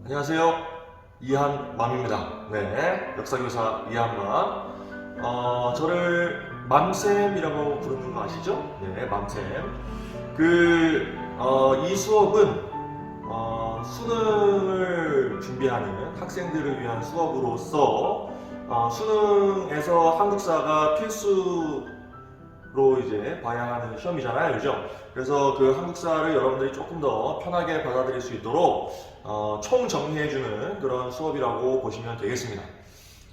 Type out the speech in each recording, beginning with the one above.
안녕하세요. 이한맘입니다. 네, 역사교사 이한맘. 저를 맘쌤이라고 부르는 거 아시죠? 네, 맘쌤. 이 수업은 수능을 준비하는 학생들을 위한 수업으로서 수능에서 한국사가 필수로 이제 봐야 하는 시험이잖아요, 그죠? 그래서 그 한국사를 여러분들이 조금 더 편하게 받아들일 수 있도록 총 정리해주는 그런 수업이라고 보시면 되겠습니다.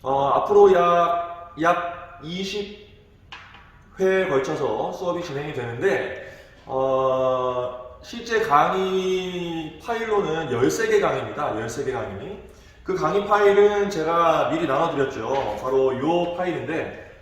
앞으로 약 20회에 걸쳐서 수업이 진행이 되는데 실제 강의 파일로는 13개 강의입니다. 13개 강의. 그 강의 파일은 제가 미리 나눠드렸죠. 바로 이 파일인데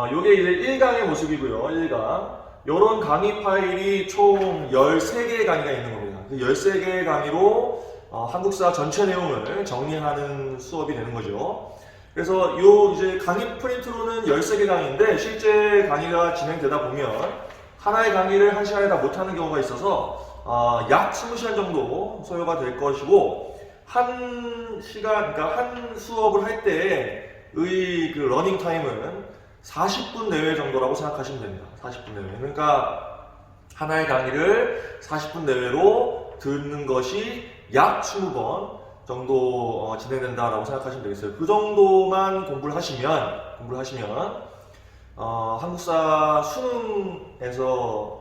요게 이제 1강의 모습이고요. 1강. 요런 강의 파일이 총 13개의 강의가 있는 겁니다. 그 13개의 강의로 한국사 전체 내용을 정리하는 수업이 되는 거죠. 그래서 요 이제 강의 프린트로는 13개 강의인데 실제 강의가 진행되다 보면 하나의 강의를 한 시간에 다 못하는 경우가 있어서 약 20시간 정도 소요가 될 것이고 한 시간, 그러니까 한 수업을 할 때의 그 러닝 타임은 40분 내외 정도라고 생각하시면 됩니다. 40분 내외. 그러니까 하나의 강의를 40분 내외로 듣는 것이 약 20번 정도 진행된다라고 생각하시면 되겠어요. 그 정도만 공부를 하시면 한국사 수능에서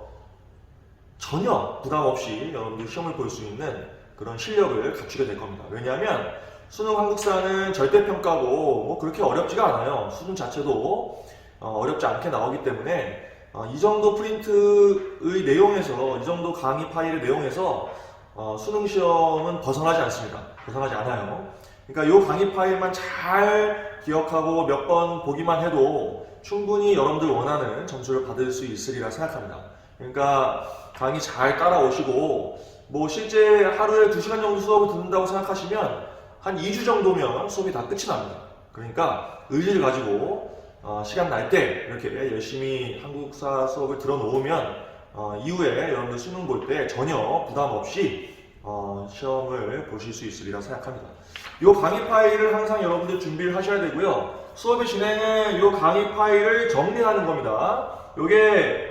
전혀 부담 없이 여러분들이 시험을 볼 수 있는 그런 실력을 갖추게 될 겁니다. 왜냐하면 수능 한국사는 절대평가고 뭐 그렇게 어렵지가 않아요. 수능 자체도 어렵지 않게 나오기 때문에 이 정도 프린트의 내용에서, 이 정도 강의 파일의 내용에서 수능 시험은 벗어나지 않습니다. 벗어나지 않아요. 그러니까 이 강의 파일만 잘 기억하고 몇 번 보기만 해도 충분히 여러분들 원하는 점수를 받을 수 있으리라 생각합니다. 그러니까 강의 잘 따라오시고 뭐 실제 하루에 2시간 정도 수업을 듣는다고 생각하시면 한 2주 정도면 수업이 다 끝이 납니다. 그러니까 의지를 가지고 시간 날 때 이렇게 열심히 한국사 수업을 들어놓으면 이후에 여러분들 수능 볼 때 전혀 부담 없이 시험을 보실 수 있으리라 생각합니다. 이 강의 파일을 항상 여러분들 준비를 하셔야 되고요. 수업의 진행은 이 강의 파일을 정리하는 겁니다. 이게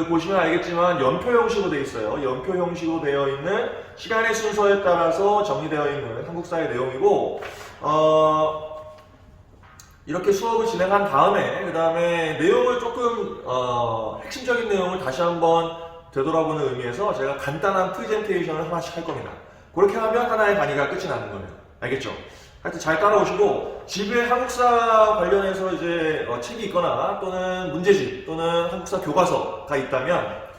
보시면 알겠지만 연표 형식으로 되어 있어요. 연표 형식으로 되어 있는 시간의 순서에 따라서 정리되어 있는 한국사의 내용이고 이렇게 수업을 진행한 다음에 그 다음에 내용을 조금 핵심적인 내용을 다시 한번 되돌아보는 의미에서 제가 간단한 프레젠테이션을 하나씩 할 겁니다. 그렇게 하면 하나의 강의가 끝이 나는 거예요. 알겠죠? 하여튼 잘 따라오시고 집에 한국사 관련해서 이제 책이 있거나 또는 문제집 또는 한국사 교과서가 있다면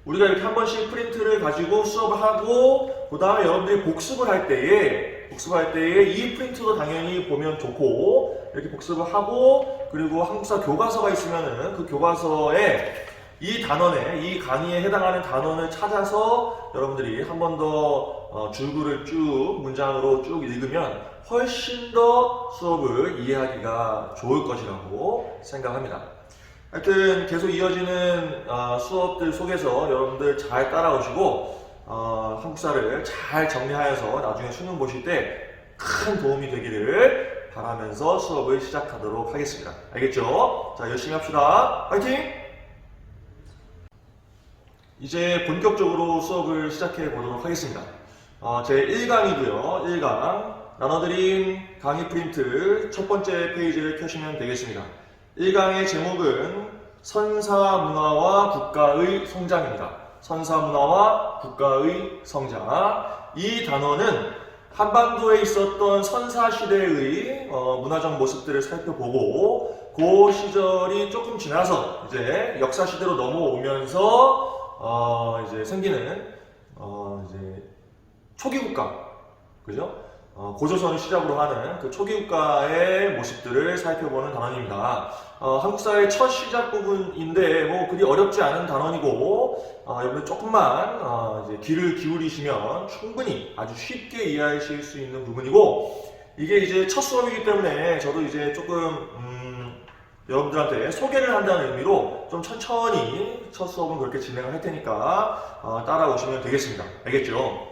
우리가 이렇게 한 번씩 프린트를 가지고 수업을 하고 그 다음에 여러분들이 복습을 할 때에 이 프린트도 당연히 보면 좋고 이렇게 복습을 하고 그리고 한국사 교과서가 있으면은 그 교과서에 이 단원에, 이 강의에 해당하는 단원을 찾아서 여러분들이 한 번 더 줄글을 쭉 문장으로 쭉 읽으면 훨씬 더 수업을 이해하기가 좋을 것이라고 생각합니다. 하여튼 계속 이어지는 수업들 속에서 여러분들 잘 따라오시고 한국사를 잘 정리하여서 나중에 수능 보실 때 큰 도움이 되기를 바라면서 수업을 시작하도록 하겠습니다. 알겠죠? 자, 열심히 합시다. 화이팅! 이제 본격적으로 수업을 시작해 보도록 하겠습니다. 제 1강이고요. 1강 나눠드린 강의 프린트 첫 번째 페이지를 켜시면 되겠습니다. 1강의 제목은 선사문화와 국가의 성장입니다. 선사문화와 국가의 성장. 이 단어는 한반도에 있었던 선사시대의 문화적 모습들을 살펴보고 그 시절이 조금 지나서 이제 역사시대로 넘어오면서 이제 생기는 이제 초기국가, 그죠? 고조선을 시작으로 하는 그 초기국가의 모습들을 살펴보는 단원입니다. 한국사의 첫 시작 부분인데 뭐 그리 어렵지 않은 단원이고 여러분 조금만 이제 귀를 기울이시면 충분히 아주 쉽게 이해하실 수 있는 부분이고 이게 이제 첫 수업이기 때문에 저도 이제 조금 여러분들한테 소개를 한다는 의미로 좀 천천히 첫 수업은 그렇게 진행을 할 테니까 따라오시면 되겠습니다. 알겠죠?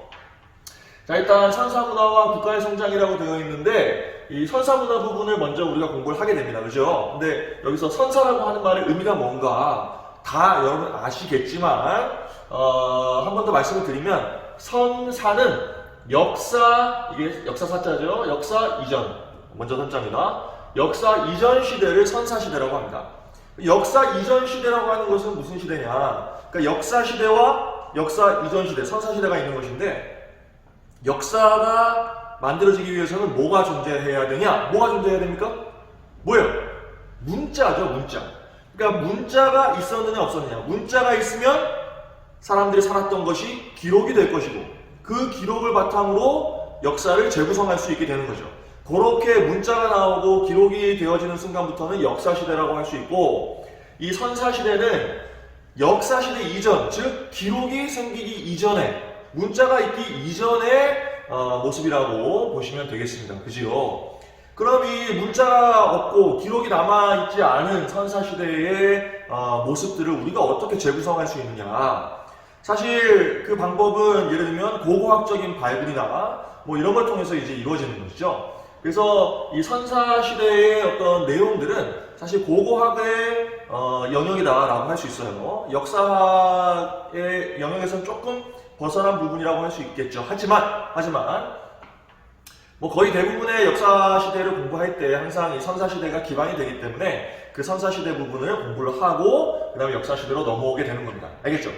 자, 일단 선사문화와 국가의 성장이라고 되어 있는데 이 선사문화 부분을 먼저 우리가 공부를 하게 됩니다. 그죠? 근데 여기서 선사라고 하는 말의 의미가 뭔가 다 여러분 아시겠지만 한 번 더 말씀을 드리면 선사는 역사, 이게 역사 사자죠. 역사 이전, 먼저 선자입니다. 역사 이전 시대를 선사 시대라고 합니다. 역사 이전 시대라고 하는 것은 무슨 시대냐? 그러니까 역사 시대와 역사 이전 시대, 선사 시대가 있는 것인데 역사가 만들어지기 위해서는 뭐가 존재해야 되냐? 뭐가 존재해야 됩니까? 뭐예요? 문자죠, 문자. 그러니까 문자가 있었느냐 없었느냐. 문자가 있으면 사람들이 살았던 것이 기록이 될 것이고 그 기록을 바탕으로 역사를 재구성할 수 있게 되는 거죠. 그렇게 문자가 나오고 기록이 되어지는 순간부터는 역사시대라고 할 수 있고 이 선사시대는 역사시대 이전, 즉 기록이 생기기 이전에 문자가 있기 이전의 모습이라고 보시면 되겠습니다. 그지요? 그럼 이 문자가 없고 기록이 남아있지 않은 선사시대의 모습들을 우리가 어떻게 재구성할 수 있느냐. 사실 그 방법은 예를 들면 고고학적인 발굴이나 뭐 이런 걸 통해서 이제 이루어지는 것이죠. 그래서 이 선사시대의 어떤 내용들은 사실 고고학의 영역이다라고 할 수 있어요. 역사학의 영역에서는 조금 벗어난 부분이라고 할 수 있겠죠. 하지만 뭐 거의 대부분의 역사 시대를 공부할 때 항상 이 선사 시대가 기반이 되기 때문에 그 선사 시대 부분을 공부를 하고 그다음에 역사 시대로 넘어오게 되는 겁니다. 알겠죠?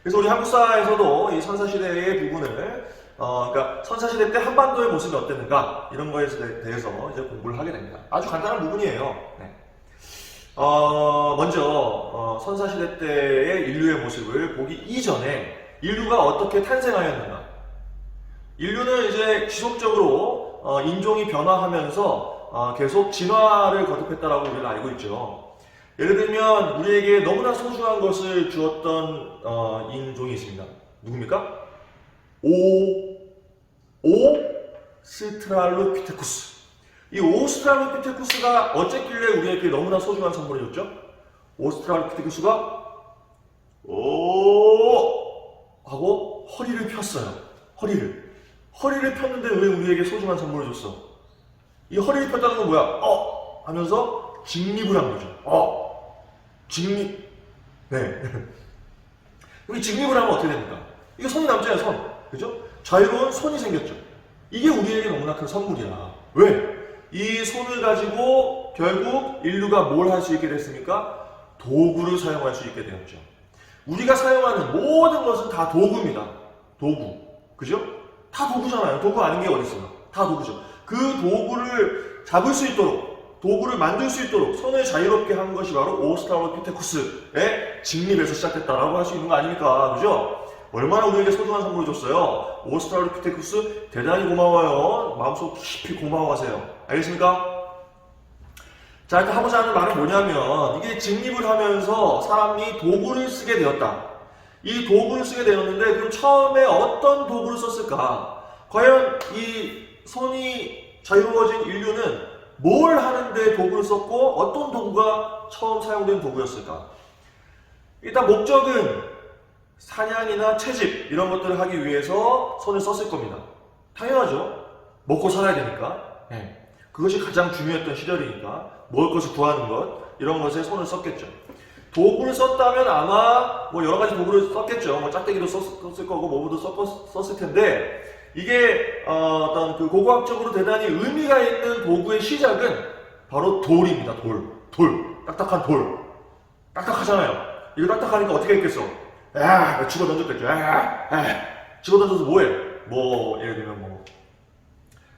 그래서 우리 한국사에서도 이 선사 시대의 부분을 그러니까 선사 시대 때 한반도의 모습이 어땠는가 이런 거에 대해서 이제 공부를 하게 됩니다. 아주 간단한 부분이에요. 네. 먼저 선사 시대 때의 인류의 모습을 보기 이전에 인류가 어떻게 탄생하였는가? 인류는 이제 지속적으로 인종이 변화하면서 계속 진화를 거듭했다라고 우리가 알고 있죠. 예를 들면 우리에게 너무나 소중한 것을 주었던 인종이 있습니다. 누굽니까? 오스트랄로피테쿠스. 이 오스트랄로피테쿠스가 어쨌길래 우리에게 너무나 소중한 선물을 줬죠? 오스트랄로피테쿠스가 하고 허리를 폈어요. 허리를 폈는데 왜 우리에게 소중한 선물을 줬어? 이 허리를 폈다는 건 뭐야? 하면서 직립을 한 거죠. 직립. 네. 여기 직립을 하면 어떻게 됩니까? 이게 손이 남잖아요, 손. 그죠? 자유로운 손이 생겼죠. 이게 우리에게 너무나 큰 선물이야. 왜? 이 손을 가지고 결국 인류가 뭘 할 수 있게 됐습니까? 도구를 사용할 수 있게 되었죠. 우리가 사용하는 모든 것은 다 도구입니다. 도구. 그죠? 다 도구잖아요. 도구 아닌 게 어디 있어요? 다 도구죠. 그 도구를 잡을 수 있도록, 도구를 만들 수 있도록 손을 자유롭게 한 것이 바로 오스트랄로피테쿠스의 직립에서 시작됐다라고 할 수 있는 거 아닙니까? 그죠? 얼마나 우리에게 소중한 선물을 줬어요. 오스트랄로피테쿠스 대단히 고마워요. 마음속 깊이 고마워하세요. 알겠습니까? 자, 일단 하고자 하는 말은 뭐냐면 이게 직립을 하면서 사람이 도구를 쓰게 되었다. 이 도구를 쓰게 되었는데 그럼 처음에 어떤 도구를 썼을까? 과연 이 손이 자유로워진 인류는 뭘 하는데 도구를 썼고 어떤 도구가 처음 사용된 도구였을까? 일단 목적은 사냥이나 채집 이런 것들을 하기 위해서 손을 썼을 겁니다. 당연하죠. 먹고 살아야 되니까. 네. 그것이 가장 중요했던 시절이니까 먹을 것을 구하는 것 이런 것에 손을 썼겠죠. 도구를 썼다면 아마 뭐 여러 가지 도구를 썼겠죠. 뭐 짝대기도 썼을 거고 뭐도 썼을 텐데 이게 어떤 그 고고학적으로 대단히 의미가 있는 도구의 시작은 바로 돌입니다. 돌. 딱딱한 돌. 딱딱하잖아요. 이거 딱딱하니까 어떻게 했겠어? 집어 던졌겠죠. 집어 던져서 뭐해? 뭐 예를 들면 뭐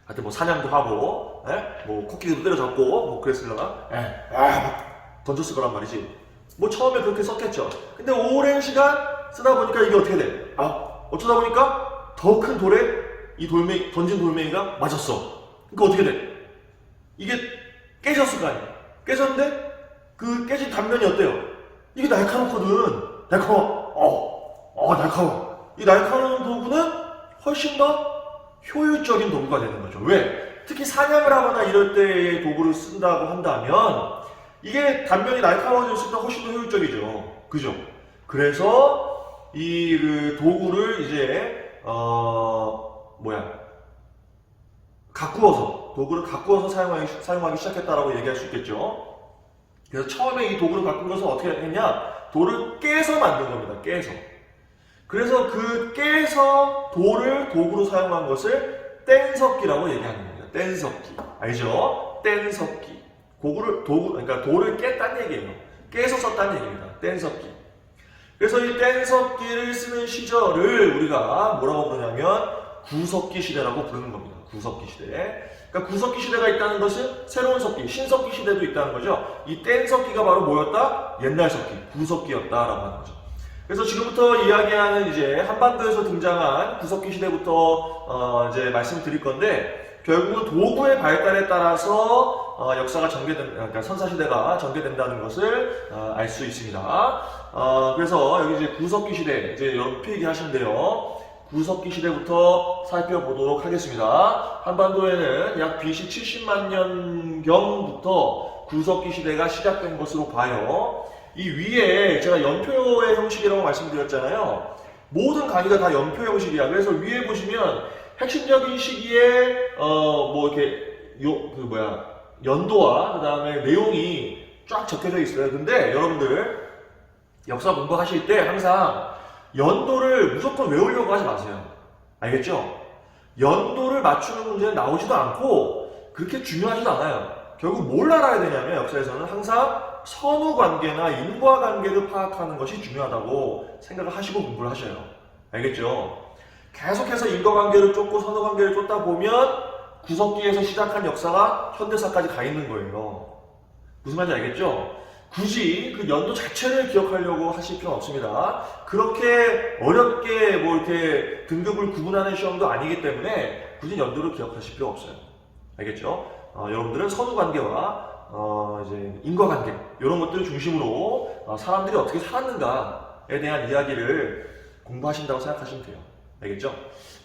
하여튼 뭐 사냥도 하고 뭐 코끼리도 때려잡고 뭐 그랬으려나? 막 던졌을 거란 말이지. 뭐 처음에 그렇게 썼겠죠. 근데 오랜 시간 쓰다 보니까 이게 어떻게 돼? 어쩌다 보니까 더 큰 돌에 이 돌멩이, 던진 돌멩이가 맞았어. 그러니까 어떻게 돼? 이게 깨졌을 거 아니야. 깨졌는데 그 깨진 단면이 어때요? 이게 날카롭거든. 날카로워. 이 날카로운 도구는 훨씬 더 효율적인 도구가 되는 거죠. 왜? 특히 사냥을 하거나 이럴 때의 도구를 쓴다고 한다면 이게 단면이 날카로워졌을 때 훨씬 더 효율적이죠. 그죠? 그래서 이 그 도구를 이제 도구를 가꾸어서 사용하기 시작했다라고 얘기할 수 있겠죠. 그래서 처음에 이 도구를 바꾼 것은 어떻게 했냐? 돌을 깨서 만든 겁니다. 깨서. 그래서 그 깨서 돌을 도구로 사용한 것을 뗀석기라고 얘기하는 겁니다. 뗀석기. 알죠? 뗀석기. 그러니까 돌을 깼다는 얘기예요. 깨서 썼다는 얘기입니다. 뗀석기. 그래서 이 뗀석기를 쓰는 시절을 우리가 뭐라고 부르냐면 구석기 시대라고 부르는 겁니다. 구석기 시대. 그러니까 구석기 시대가 있다는 것은 새로운 석기, 신석기 시대도 있다는 거죠. 이 뗀석기가 바로 뭐였다? 옛날 석기, 구석기였다라고 하는 거죠. 그래서 지금부터 이야기하는 이제 한반도에서 등장한 구석기 시대부터 이제 말씀드릴 건데 결국은 도구의 발달에 따라서 역사가 그러니까 선사시대가 전개된다는 것을 알 수 있습니다. 그래서 여기 이제 구석기 시대 이제 여러분 필기하시면 돼요. 구석기 시대부터 살펴보도록 하겠습니다. 한반도에는 약 BC 70만 년경부터 구석기 시대가 시작된 것으로 봐요. 이 위에 제가 연표의 형식이라고 말씀드렸잖아요. 모든 강의가 다 연표 형식이야. 그래서 위에 보시면 핵심적인 시기에 연도와 그 다음에 내용이 쫙 적혀져 있어요. 근데 여러분들 역사 공부하실 때 항상 연도를 무조건 외우려고 하지 마세요. 알겠죠? 연도를 맞추는 문제는 나오지도 않고 그렇게 중요하지도 않아요. 결국 뭘 알아야 되냐면 역사에서는 항상 선후관계나 인과관계를 파악하는 것이 중요하다고 생각을 하시고 공부를 하셔요. 알겠죠? 계속해서 인과관계를 쫓고 선후관계를 쫓다 보면 구석기에서 시작한 역사가 현대사까지 가 있는 거예요. 무슨 말인지 알겠죠? 굳이 그 연도 자체를 기억하려고 하실 필요는 없습니다. 그렇게 어렵게 이렇게 등급을 구분하는 시험도 아니기 때문에 굳이 연도를 기억하실 필요 없어요. 알겠죠? 여러분들은 선후관계와 이제 인과관계 이런 것들을 중심으로 사람들이 어떻게 살았는가에 대한 이야기를 공부하신다고 생각하시면 돼요. 알겠죠?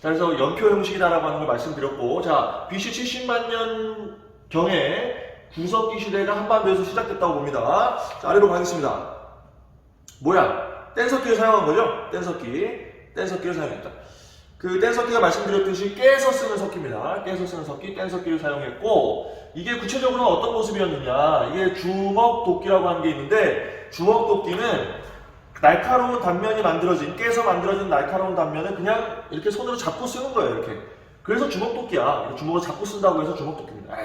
자, 그래서 연표 형식이다라고 하는 걸 말씀드렸고, 자, BC 70만 년 경에 구석기 시대가 한반도에서 시작됐다고 봅니다. 자, 아래로 가겠습니다. 뗀석기를 사용한 거죠? 뗀석기를 사용했다. 그 뗀석기가 말씀드렸듯이 깨서 쓰는 석기입니다. 깨서 쓰는 석기, 뗀석기를 사용했고, 이게 구체적으로 어떤 모습이었느냐? 이게 주먹도끼라고 하는 게 있는데, 주먹도끼는 날카로운 단면이 깨서 만들어진 날카로운 단면을 그냥 이렇게 손으로 잡고 쓰는 거예요, 이렇게. 그래서 주먹도끼야. 주먹을 잡고 쓴다고 해서 주먹도끼입니다.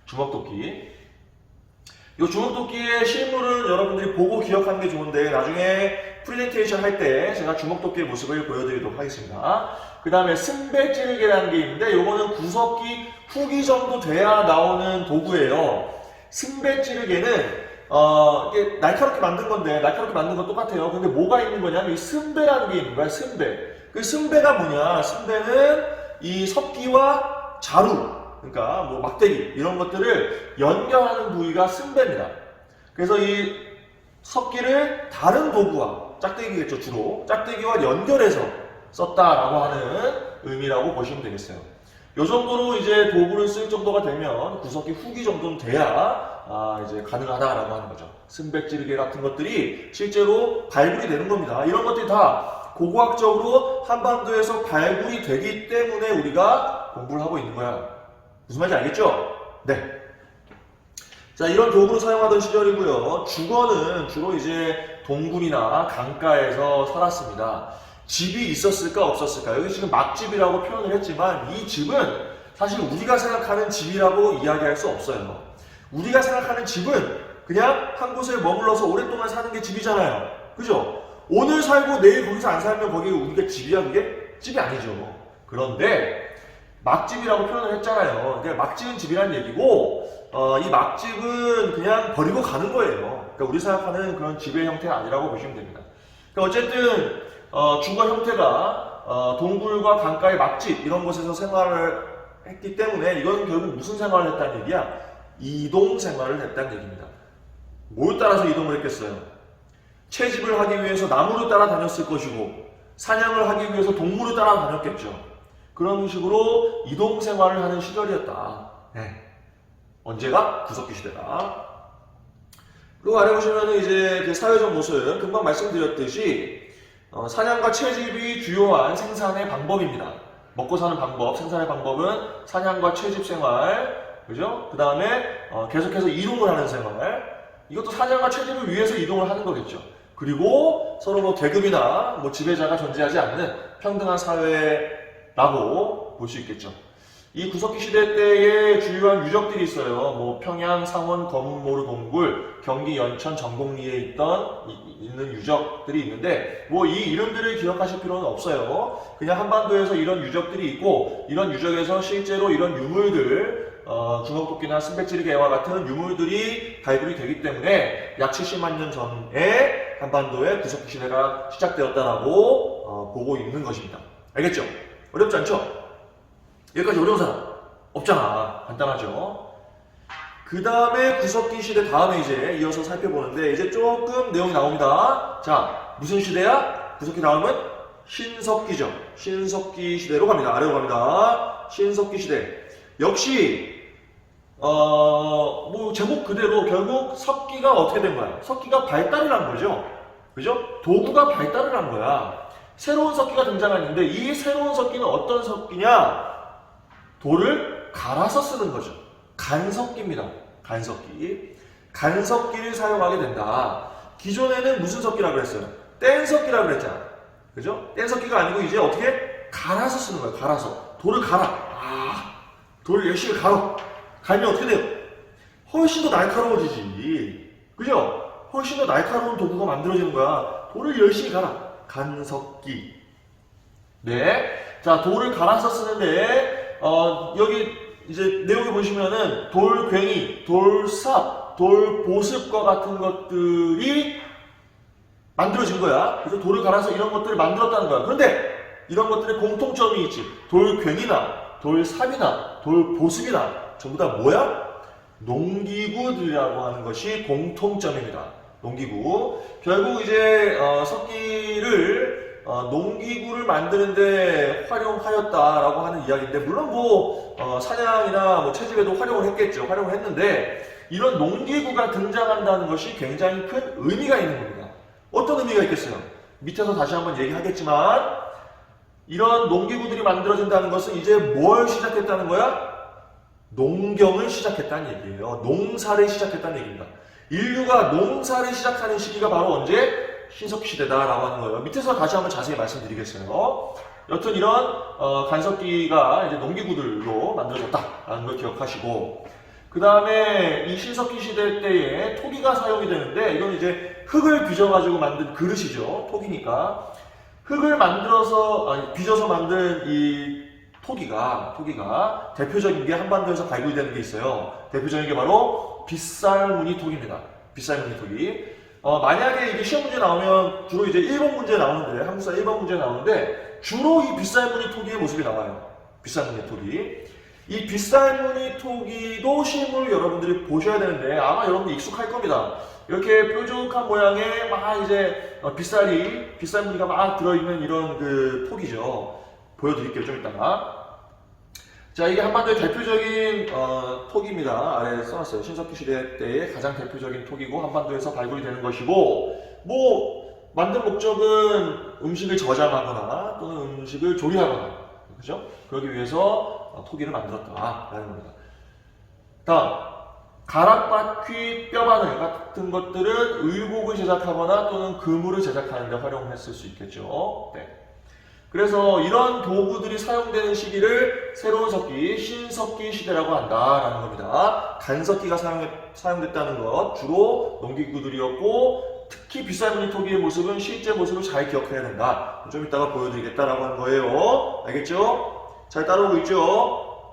주먹도끼. 이 주먹도끼의 실물은 여러분들이 보고 기억하는 게 좋은데 나중에 프레젠테이션 할 때 제가 주먹도끼의 모습을 보여드리도록 하겠습니다. 그 다음에 승배찌르개라는 게 있는데 이거는 구석기 후기 정도 돼야 나오는 도구예요. 승배찌르개는 이게 날카롭게 만든 건데 날카롭게 만든 건 똑같아요. 근데 뭐가 있는 거냐면 이 승배라는 게 있는 거야. 승배. 그 승배가 뭐냐? 승배는 이 석기와 자루, 그러니까 막대기 이런 것들을 연결하는 부위가 승배입니다. 그래서 이 석기를 다른 도구와 짝대기겠죠, 주로 짝대기와 연결해서 썼다라고 하는 의미라고 보시면 되겠어요. 이 정도로 이제 도구를 쓸 정도가 되면 구석기 후기 정도는 돼야 이제 가능하다라고 하는 거죠. 승배찌르개 같은 것들이 실제로 발굴이 되는 겁니다. 이런 것들이 다 고고학적으로 한반도에서 발굴이 되기 때문에 우리가 공부를 하고 있는 거야. 무슨 말인지 알겠죠? 네. 자, 이런 도구를 사용하던 시절이고요. 주거는 주로 이제 동굴이나 강가에서 살았습니다. 집이 있었을까 없었을까? 여기 지금 막집이라고 표현을 했지만 이 집은 사실 우리가 생각하는 집이라고 이야기할 수 없어요. 우리가 생각하는 집은 그냥 한 곳에 머물러서 오랫동안 사는 게 집이잖아요. 그죠? 오늘 살고 내일 거기서 안 살면 거기 우리가 집이야? 그게? 집이 아니죠. 그런데 막집이라고 표현을 했잖아요. 그러니까 막집은 집이라는 얘기고 이 막집은 그냥 버리고 가는 거예요. 그러니까 우리 생각하는 그런 집의 형태가 아니라고 보시면 됩니다. 그러니까 어쨌든 주거 형태가 동굴과 강가의 막집 이런 곳에서 생활을 했기 때문에 이건 결국 무슨 생활을 했다는 얘기야? 이동 생활을 했다는 얘기입니다. 뭘 따라서 이동을 했겠어요? 채집을 하기 위해서 나무를 따라 다녔을 것이고 사냥을 하기 위해서 동물을 따라 다녔겠죠. 그런 식으로 이동 생활을 하는 시절이었다. 네. 언제가? 구석기 시대다. 그리고 아래 보시면 이제 그 사회적 모습 금방 말씀드렸듯이 사냥과 채집이 주요한 생산의 방법입니다. 먹고 사는 방법, 생산의 방법은 사냥과 채집 생활, 그죠? 그 다음에 계속해서 이동을 하는 생활. 이것도 사냥과 채집을 위해서 이동을 하는 거겠죠. 그리고 서로 뭐 계급이나 뭐 지배자가 존재하지 않는 평등한 사회라고 볼 수 있겠죠. 이 구석기 시대 때의 주요한 유적들이 있어요. 뭐 평양, 상원, 검은모루, 동굴, 경기, 연천, 전곡리에 있는 유적들이 있는데 뭐 이 이름들을 기억하실 필요는 없어요. 그냥 한반도에서 이런 유적들이 있고 이런 유적에서 실제로 이런 유물들 주먹도끼나 순백지르개와 같은 유물들이 발굴이 되기 때문에 약 70만 년 전에 한반도의 구석기 시대가 시작되었다라고 보고 있는 것입니다. 알겠죠? 어렵지 않죠? 여기까지 어려운 사람 없잖아. 간단하죠? 그 다음에 구석기 시대 다음에 이제 이어서 살펴보는데 이제 조금 내용이 나옵니다. 자, 무슨 시대야? 구석기 다음은 신석기죠. 신석기 시대로 갑니다. 아래로 갑니다. 신석기 시대. 역시 뭐 제목 그대로 결국 석기가 어떻게 된 거야? 석기가 발달을 한 거죠. 그죠? 도구가 발달을 한 거야. 새로운 석기가 등장하는데 이 새로운 석기는 어떤 석기냐? 돌을 갈아서 쓰는 거죠. 간석기입니다. 간석기. 간석기를 사용하게 된다. 기존에는 무슨 석기라고 그랬어요? 뗀석기라고 그랬잖아. 그죠? 뗀석기가 아니고 이제 어떻게? 갈아서 쓰는 거예요. 갈아서. 돌을 갈아. 돌을 열심히 갈아. 갈면 어떻게 돼요? 훨씬 더 날카로워지지. 그죠? 훨씬 더 날카로운 도구가 만들어지는 거야. 돌을 열심히 갈아. 간석기. 네. 자, 돌을 갈아서 쓰는데 여기 이제 내용을 보시면은 돌괭이, 돌삽, 돌보습과 같은 것들이 만들어진 거야. 그래서 돌을 갈아서 이런 것들을 만들었다는 거야. 그런데 이런 것들의 공통점이 있지. 돌괭이나 돌삽이나 돌보습이나 전부 다 뭐야? 농기구들이라고 하는 것이 공통점입니다. 농기구. 결국 이제 석기를 농기구를 만드는데 활용하였다라고 하는 이야기인데 물론 뭐 사냥이나 뭐 채집에도 활용을 했겠죠. 활용을 했는데 이런 농기구가 등장한다는 것이 굉장히 큰 의미가 있는 겁니다. 어떤 의미가 있겠어요? 밑에서 다시 한번 얘기하겠지만 이런 농기구들이 만들어진다는 것은 이제 뭘 시작했다는 거야? 농경을 시작했다는 얘기예요. 농사를 시작했다는 얘기입니다. 인류가 농사를 시작하는 시기가 바로 언제? 신석기 시대다라고 하는 거예요. 밑에서 다시 한번 자세히 말씀드리겠어요. 여튼 이런 간석기가 이제 농기구들로 만들어졌다라는 걸 기억하시고 그 다음에 이 신석기 시대 때에 토기가 사용이 되는데 이건 이제 흙을 빚어가지고 만든 그릇이죠. 토기니까 흙을 빚어서 만든 이 토기가 대표적인 게 한반도에서 발굴되는 게 있어요. 대표적인 게 바로 빗살무늬 토기입니다. 빗살무늬 토기. 만약에 이게 시험 문제 나오면 주로 이제 1번 문제 나오는데, 한국사 1번 문제 나오는데, 주로 이 빗살무늬 토기의 모습이 나와요. 빗살무늬 토기. 이 빗살무늬 토기도 실물 여러분들이 보셔야 되는데, 아마 여러분들 익숙할 겁니다. 이렇게 뾰족한 모양의 막 이제 빗살무늬가 막 들어있는 이런 그 토기죠. 보여드릴게요, 좀 이따가. 자, 이게 한반도의 대표적인 토기입니다. 아래에 써놨어요. 신석기 시대 때의 가장 대표적인 토기고 한반도에서 발굴이 되는 것이고 뭐 만든 목적은 음식을 저장하거나 또는 음식을 조리하거나 그죠? 그러기 위해서 토기를 만들었다라는 겁니다. 다음 가락바퀴, 뼈바늘 같은 것들은 의복을 제작하거나 또는 그물을 제작하는 데 활용했을 수 있겠죠. 네. 그래서 이런 도구들이 사용되는 시기를 새로운 석기, 신석기 시대라고 한다라는 겁니다. 간석기가 사용됐다는 것, 주로 농기구들이었고 특히 빗살무늬 토기의 모습은 실제 모습을 잘 기억해야 된다. 좀 이따가 보여드리겠다라고 하는 거예요. 알겠죠? 잘 따라오고 있죠?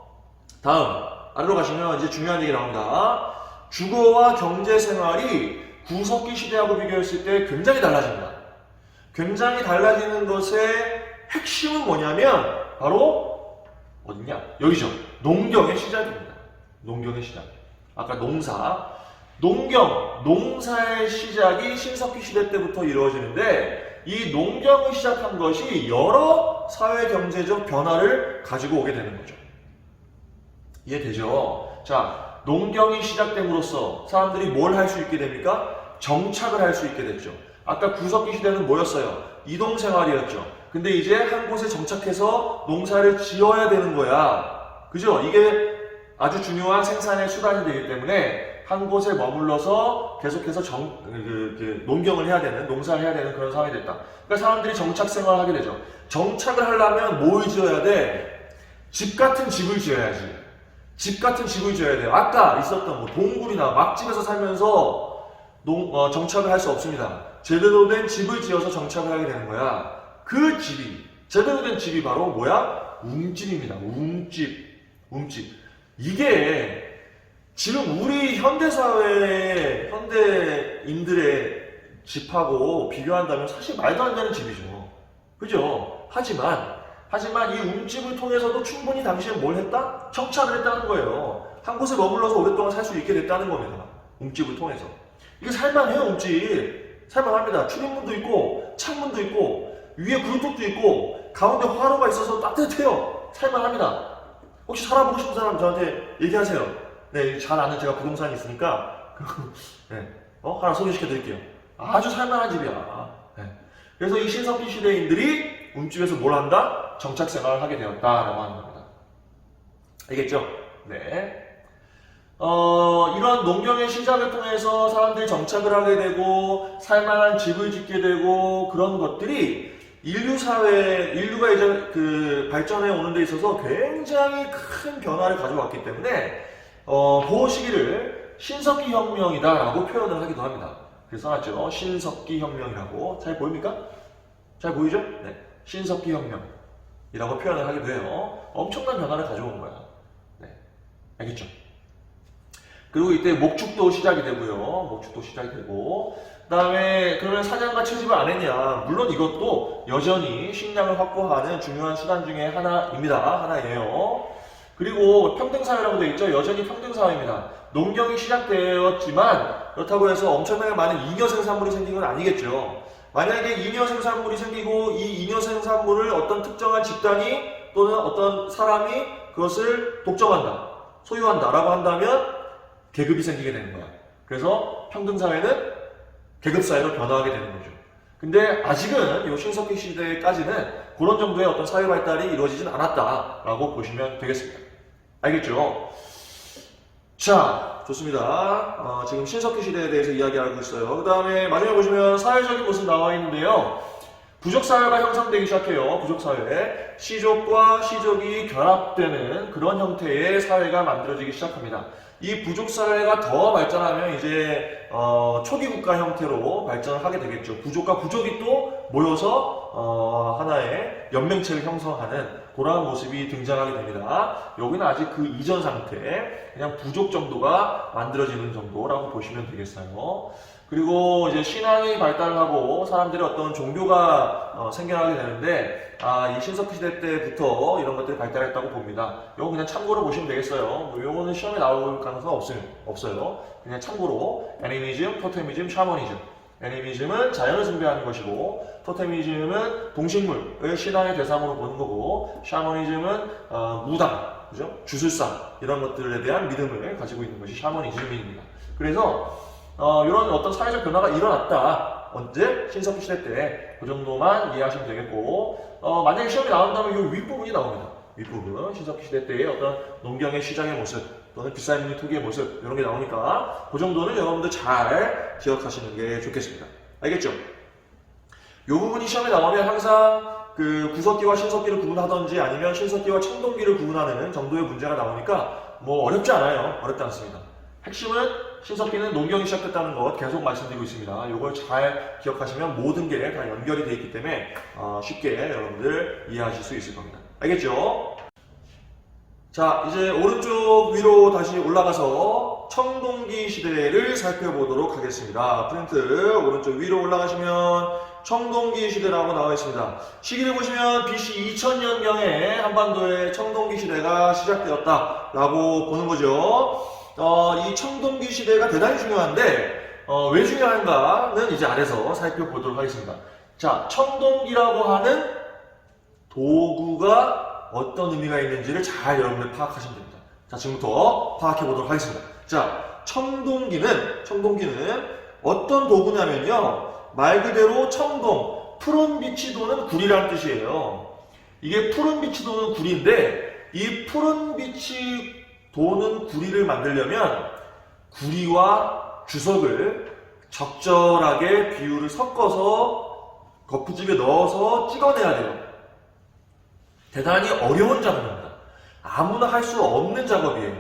다음 아래로 가시면 이제 중요한 얘기 나옵니다. 주거와 경제 생활이 구석기 시대하고 비교했을 때 굉장히 달라집니다. 굉장히 달라지는 것의 핵심은 뭐냐면 바로 어디냐? 여기죠. 농경의 시작입니다. 농경의 시작. 아까 농사의 시작이 신석기 시대 때부터 이루어지는데 이 농경을 시작한 것이 여러 사회 경제적 변화를 가지고 오게 되는 거죠. 이해되죠? 자, 농경이 시작됨으로써 사람들이 뭘 할 수 있게 됩니까? 정착을 할 수 있게 됐죠. 아까 구석기 시대는 뭐였어요? 이동 생활이었죠. 근데 이제 한 곳에 정착해서 농사를 지어야 되는 거야. 그죠? 이게 아주 중요한 생산의 수단이 되기 때문에 한 곳에 머물러서 계속해서 농경을 해야 되는, 농사를 해야 되는 그런 상황이 됐다. 그러니까 사람들이 정착 생활을 하게 되죠. 정착을 하려면 뭘 지어야 돼? 집 같은 집을 지어야지. 집 같은 집을 지어야 돼요. 아까 있었던 뭐 동굴이나 막집에서 살면서 정착을 할 수 없습니다. 제대로 된 집을 지어서 정착을 하게 되는 거야. 그 집이, 제대로 된 집이 바로 뭐야? 움집입니다. 움집. 이게 지금 우리 현대사회, 현대인들의 집하고 비교한다면 사실 말도 안 되는 집이죠. 그죠? 하지만 이 움집을 통해서도 충분히 당시엔 뭘 했다? 정착을 했다는 거예요. 한 곳에 머물러서 오랫동안 살 수 있게 됐다는 겁니다. 움집을 통해서. 이게 살만해요, 움집. 살만합니다. 출입문도 있고, 창문도 있고, 위에 그루톡도 있고, 가운데 화로가 있어서 따뜻해요. 살만합니다. 혹시 살아보고 싶은 사람 저한테 얘기하세요. 네, 잘 아는 제가 부동산이 있으니까, 네, 하나 소개시켜 드릴게요. 아주 살만한 집이야. 네. 그래서 이 신석기 시대인들이 움집에서 뭘 한다? 정착 생활을 하게 되었다라고 하는 겁니다. 알겠죠? 네. 이런 농경의 시작을 통해서 사람들이 정착을 하게 되고, 살만한 집을 짓게 되고, 그런 것들이 인류가 이제 발전해 오는 데 있어서 굉장히 큰 변화를 가져왔기 때문에, 그 시기를 신석기 혁명이다라고 표현을 하기도 합니다. 그래서 써놨죠. 신석기 혁명이라고. 잘 보입니까? 잘 보이죠? 네. 신석기 혁명이라고 표현을 하기도 해요. 엄청난 변화를 가져온 거야. 네. 알겠죠? 그리고 이때 목축도 시작이 되고요. 그 다음에 그러면 사냥과 채집을 안 했냐? 물론 이것도 여전히 식량을 확보하는 중요한 수단 중에 하나예요. 그리고 평등사회라고 되어 있죠. 여전히 평등사회입니다. 농경이 시작되었지만 그렇다고 해서 엄청나게 많은 잉여 생산물이 생긴 건 아니겠죠. 만약에 잉여 생산물이 생기고 이 잉여 생산물을 어떤 특정한 집단이 또는 어떤 사람이 그것을 독점한다, 소유한다라고 한다면 계급이 생기게 되는 거야. 그래서 평등사회는 계급사회로 변화하게 되는 거죠. 근데 아직은 이 신석기 시대까지는 그런 정도의 어떤 사회 발달이 이루어지진 않았다라고 보시면 되겠습니다. 알겠죠? 자, 좋습니다. 지금 신석기 시대에 대해서 이야기하고 있어요. 그 다음에 마지막에 보시면 사회적인 모습 나와 있는데요. 부족사회가 형성되기 시작해요. 부족사회. 시족과 시족이 결합되는 그런 형태의 사회가 만들어지기 시작합니다. 이 부족사회가 더 발전하면 이제 초기 국가 형태로 발전을 하게 되겠죠. 부족과 부족이 또 모여서 하나의 연맹체를 형성하는 그러한 모습이 등장하게 됩니다. 여기는 아직 그 이전 상태, 그냥 부족 정도가 만들어지는 정도라고 보시면 되겠어요. 그리고 이제 신앙이 발달하고 사람들의 어떤 종교가 생겨나게 되는데, 이 신석기 시대 때부터 이런 것들이 발달했다고 봅니다. 이거 그냥 참고로 보시면 되겠어요. 요거는 시험에 나올 가능성은 없어요. 그냥 참고로 애니미즘, 토테미즘, 샤머니즘. 애니미즘은 자연을 숭배하는 것이고, 토테미즘은 동식물을 신앙의 대상으로 보는 거고, 샤머니즘은 무당, 그죠? 주술사 이런 것들에 대한 믿음을 가지고 있는 것이 샤머니즘입니다. 그래서 이런 어떤 사회적 변화가 일어났다. 언제? 신석기 시대 때. 그 정도만 이해하시면 되겠고, 만약에 시험이 나온다면 이 윗부분이 나옵니다. 윗부분. 신석기 시대 때의 어떤 농경의 시작의 모습, 또는 빗살무늬 토기의 모습, 이런 게 나오니까, 그 정도는 여러분들 잘 기억하시는 게 좋겠습니다. 알겠죠? 이 부분이 시험에 나오면 항상 그 구석기와 신석기를 구분하던지 아니면 신석기와 청동기를 구분하는 정도의 문제가 나오니까 뭐 어렵지 않아요. 어렵지 않습니다. 핵심은 신석기는 농경이 시작됐다는 것 계속 말씀드리고 있습니다. 이걸 잘 기억하시면 모든 게 다 연결이 되어 있기 때문에 쉽게 여러분들 이해하실 수 있을 겁니다. 알겠죠? 자, 이제 오른쪽 위로 다시 올라가서 청동기 시대를 살펴보도록 하겠습니다. 프린트 오른쪽 위로 올라가시면 청동기 시대라고 나와 있습니다. 시기를 보시면 BC 2000년경에 한반도의 청동기 시대가 시작되었다라고 보는 거죠. 이 청동기 시대가 대단히 중요한데 왜 중요한가는 이제 아래서 살펴보도록 하겠습니다. 자, 청동기라고 하는 도구가 어떤 의미가 있는지를 잘 여러분들 파악하시면 됩니다. 자, 지금부터 파악해 보도록 하겠습니다. 자, 청동기는 어떤 도구냐면요, 말 그대로 청동, 푸른 빛이 도는 구리라는 뜻이에요. 이게 푸른 빛이 도는 구리인데 이 푸른 빛이 도는 구리를 만들려면 구리와 주석을 적절하게 비율을 섞어서 거푸집에 넣어서 찍어내야 돼요. 대단히 어려운 작업입니다. 아무나 할 수 없는 작업이에요.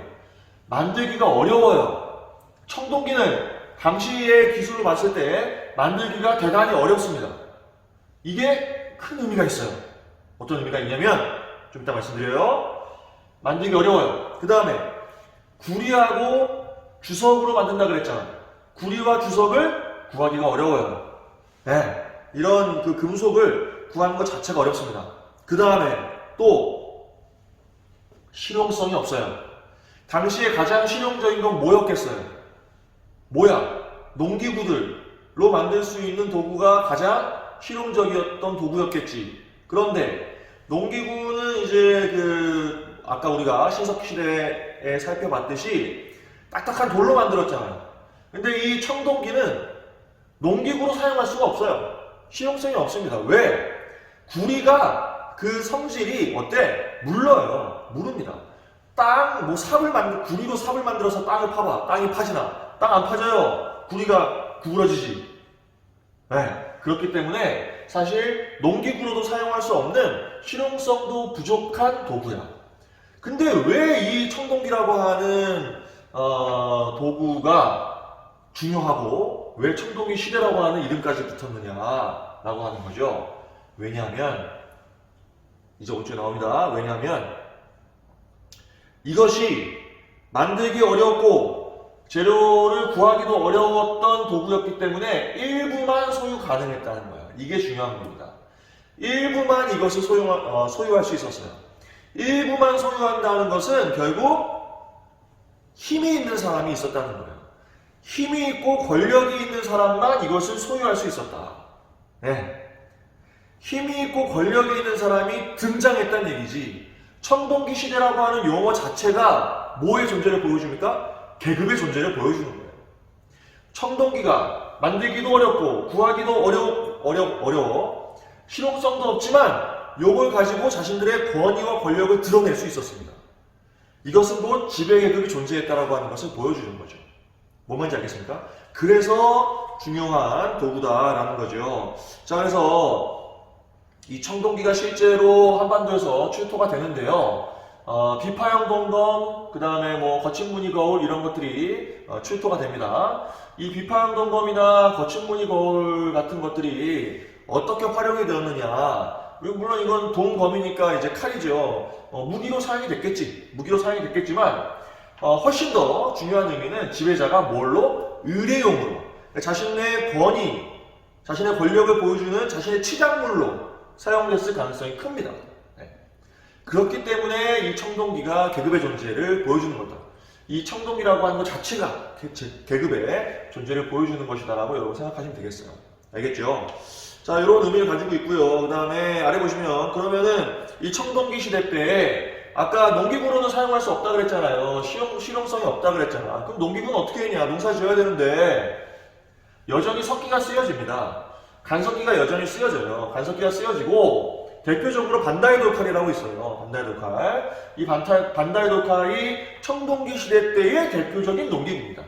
만들기가 어려워요. 청동기는 당시의 기술을 봤을 때 만들기가 대단히 어렵습니다. 이게 큰 의미가 있어요. 어떤 의미가 있냐면 좀 이따 말씀드려요. 만들기 어려워요. 그 다음에 구리하고 주석으로 만든다 그랬잖아. 구리와 주석을 구하기가 어려워요. 네, 이런 그 금속을 구하는 것 자체가 어렵습니다. 그 다음에 또 실용성이 없어요. 당시에 가장 실용적인 건 뭐였겠어요? 뭐야? 농기구들로 만들 수 있는 도구가 가장 실용적이었던 도구였겠지. 그런데 농기구는 이제 아까 우리가 신석기 시대에 살펴봤듯이 딱딱한 돌로 만들었잖아요. 근데 이 청동기는 농기구로 사용할 수가 없어요. 실용성이 없습니다. 왜? 구리가 그 성질이 어때? 물러요. 무릅니다. 구리로 삽을 만들어서 땅을 파봐. 땅이 파지나? 땅 안 파져요. 구리가 구부러지지. 네. 그렇기 때문에 사실 농기구로도 사용할 수 없는 실용성도 부족한 도구야. 근데 왜 이 청동기라고 하는 도구가 중요하고 왜 청동기 시대라고 하는 이름까지 붙었느냐라고 하는 거죠. 왜냐하면 이제 오른쪽에 나옵니다. 왜냐하면 이것이 만들기 어렵고 재료를 구하기도 어려웠던 도구였기 때문에 일부만 소유 가능했다는 거예요. 이게 중요한 겁니다. 일부만 이것을 소유할 수 있었어요. 일부만 소유한다는 것은 결국 힘이 있는 사람이 있었다는 거예요. 힘이 있고 권력이 있는 사람만 이것을 소유할 수 있었다. 네. 힘이 있고 권력이 있는 사람이 등장했다는 얘기지. 청동기 시대라고 하는 용어 자체가 뭐의 존재를 보여줍니까? 계급의 존재를 보여주는 거예요. 청동기가 만들기도 어렵고 구하기도 어려워 실용성도 없지만 이걸 가지고 자신들의 권위와 권력을 드러낼 수 있었습니다. 이것은 곧 지배계급이 존재했다라고 하는 것을 보여주는 거죠. 뭔 말인지 알겠습니까? 그래서 중요한 도구다라는 거죠. 자, 그래서 이 청동기가 실제로 한반도에서 출토가 되는데요. 비파형 동검, 그 다음에 거친 무늬 거울 이런 것들이 출토가 됩니다. 이 비파형 동검이나 거친 무늬 거울 같은 것들이 어떻게 활용이 되었느냐. 물론 이건 동검이니까 이제 칼이죠. 무기로 사용이 됐겠지만 훨씬 더 중요한 의미는 지배자가 뭘로? 의뢰용으로 자신의 권위, 자신의 권력을 보여주는 자신의 치장물로 사용됐을 가능성이 큽니다. 네. 그렇기 때문에 이 청동기가 계급의 존재를 보여주는 거다. 이 청동기라고 하는 것 자체가 계급의 존재를 보여주는 것이다라고 여러분 생각하시면 되겠어요. 알겠죠? 자, 이런 의미를 가지고 있고요. 그 다음에 아래 보시면 그러면은 이 청동기 시대 때 아까 농기구로는 사용할 수 없다 그랬잖아요. 실용성이 없다 그랬잖아. 그럼 농기구는 어떻게 했냐? 농사 지어야 되는데 여전히 석기가 쓰여집니다. 간석기가 여전히 쓰여져요. 간석기가 쓰여지고 대표적으로 반다이 돌칼이라고 있어요. 반다이 돌칼. 이 반다이 돌칼이 청동기 시대 때의 대표적인 농기구입니다.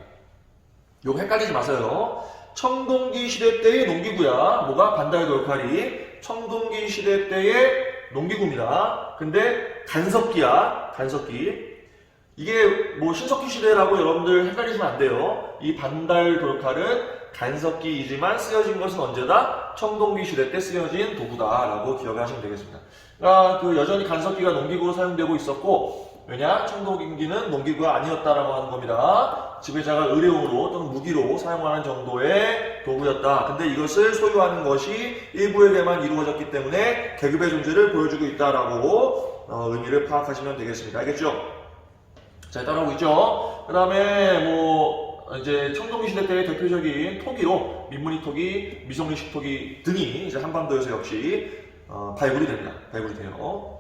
이거 헷갈리지 마세요. 청동기 시대 때의 농기구야. 뭐가? 반다이 돌칼이 청동기 시대 때의 농기구입니다. 근데 간석기야. 간석기. 이게 신석기 시대라고 여러분들 헷갈리시면 안 돼요. 이 반달 돌칼은 간석기이지만 쓰여진 것은 언제다? 청동기 시대 때 쓰여진 도구다라고 기억하시면 되겠습니다. 그러니까 여전히 간석기가 농기구로 사용되고 있었고, 왜냐? 청동기는 농기구가 아니었다라고 하는 겁니다. 지배자가 의뢰용으로 또는 무기로 사용하는 정도의 도구였다. 근데 이것을 소유하는 것이 일부에게만 이루어졌기 때문에 계급의 존재를 보여주고 있다라고 의미를 파악하시면 되겠습니다. 알겠죠? 자, 따라오고 있죠? 그 다음에 이제 청동기 시대 때의 대표적인 토기로 민무늬 토기, 미성리식 토기 등이 이제 한반도에서 역시 발굴이 됩니다. 발굴이 돼요.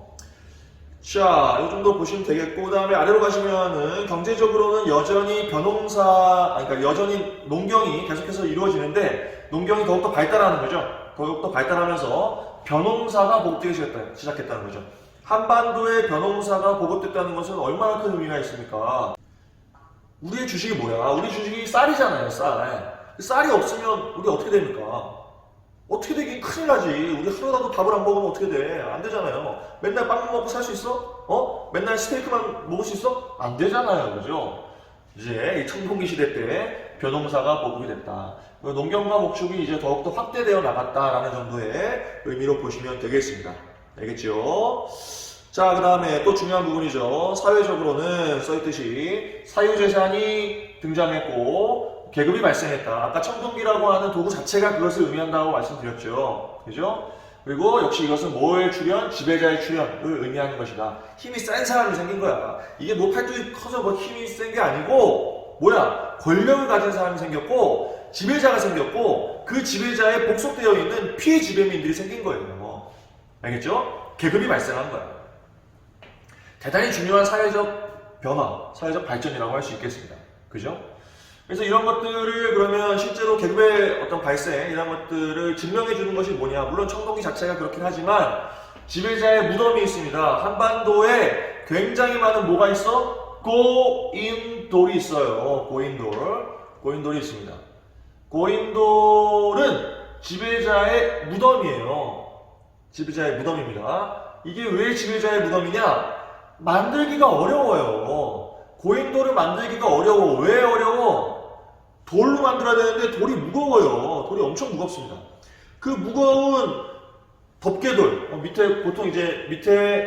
자, 이 정도 보시면 되겠고, 그 다음에 아래로 가시면은 경제적으로는 여전히 그러니까 여전히 농경이 계속해서 이루어지는데 농경이 더욱더 발달하는 거죠. 더욱더 발달하면서 벼농사가 보급되기 시작했다는 거죠. 한반도에 벼농사가 보급됐다는 것은 얼마나 큰 의미가 있습니까? 우리의 주식이 뭐야? 우리 주식이 쌀이잖아요, 쌀. 쌀이 없으면 우리 어떻게 됩니까? 어떻게 되긴 큰일 나지. 우리 하루라도 밥을 안 먹으면 어떻게 돼? 안 되잖아요. 맨날 빵 먹고 살 수 있어? 맨날 스테이크만 먹을 수 있어? 안 되잖아요. 그죠? 이제 이 청동기 시대 때 벼농사가 보급이 됐다. 농경과 목축이 이제 더욱더 확대되어 나갔다라는 정도의 의미로 보시면 되겠습니다. 알겠죠? 자, 그 다음에 또 중요한 부분이죠. 사회적으로는 써있듯이 사유재산이 등장했고 계급이 발생했다. 아까 청동기라고 하는 도구 자체가 그것을 의미한다고 말씀드렸죠. 그죠? 그리고 역시 이것은 뭐의 출현? 지배자의 출현을 의미하는 것이다. 힘이 센 사람이 생긴 거야. 이게 뭐 팔뚝이 커서 뭐 힘이 센 게 아니고 뭐야? 권력을 가진 사람이 생겼고 지배자가 생겼고 그 지배자에 복속되어 있는 피지배민들이 생긴 거예요. 알겠죠? 계급이 발생한 거야. 대단히 중요한 사회적 변화, 사회적 발전이라고 할 수 있겠습니다. 그죠? 그래서 이런 것들을 그러면 실제로 계급의 어떤 발생, 이런 것들을 증명해 주는 것이 뭐냐. 물론 청동기 자체가 그렇긴 하지만 지배자의 무덤이 있습니다. 한반도에 굉장히 많은 뭐가 있어? 고인돌이 있어요. 고인돌이 있습니다. 고인돌은 지배자의 무덤이에요. 지배자의 무덤입니다. 이게 왜 지배자의 무덤이냐? 만들기가 어려워요. 고인돌을 만들기가 어려워. 왜 어려워? 돌로 만들어야 되는데 돌이 무거워요. 돌이 엄청 무겁습니다. 그 무거운 덮개돌, 보통 밑에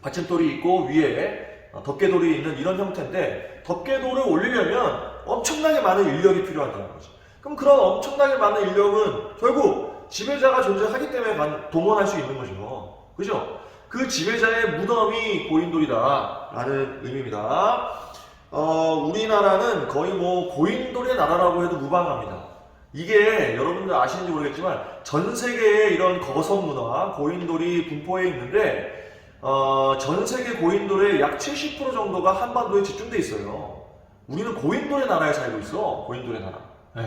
받침돌이 있고 위에 덮개돌이 있는 이런 형태인데 덮개돌을 올리려면 엄청나게 많은 인력이 필요하다는 거죠. 그럼 그런 엄청나게 많은 인력은 결국 지배자가 존재하기 때문에 동원할 수 있는 거죠. 그죠? 그 지배자의 무덤이 고인돌이다라는 의미입니다. 우리나라는 거의 뭐 고인돌의 나라라고 해도 무방합니다. 이게 여러분들 아시는지 모르겠지만 전 세계에 이런 거성 문화, 고인돌이 분포해 있는데 전 세계 고인돌의 약 70% 정도가 한반도에 집중돼 있어요. 우리는 고인돌의 나라에 살고 있어. 고인돌의 나라. 네.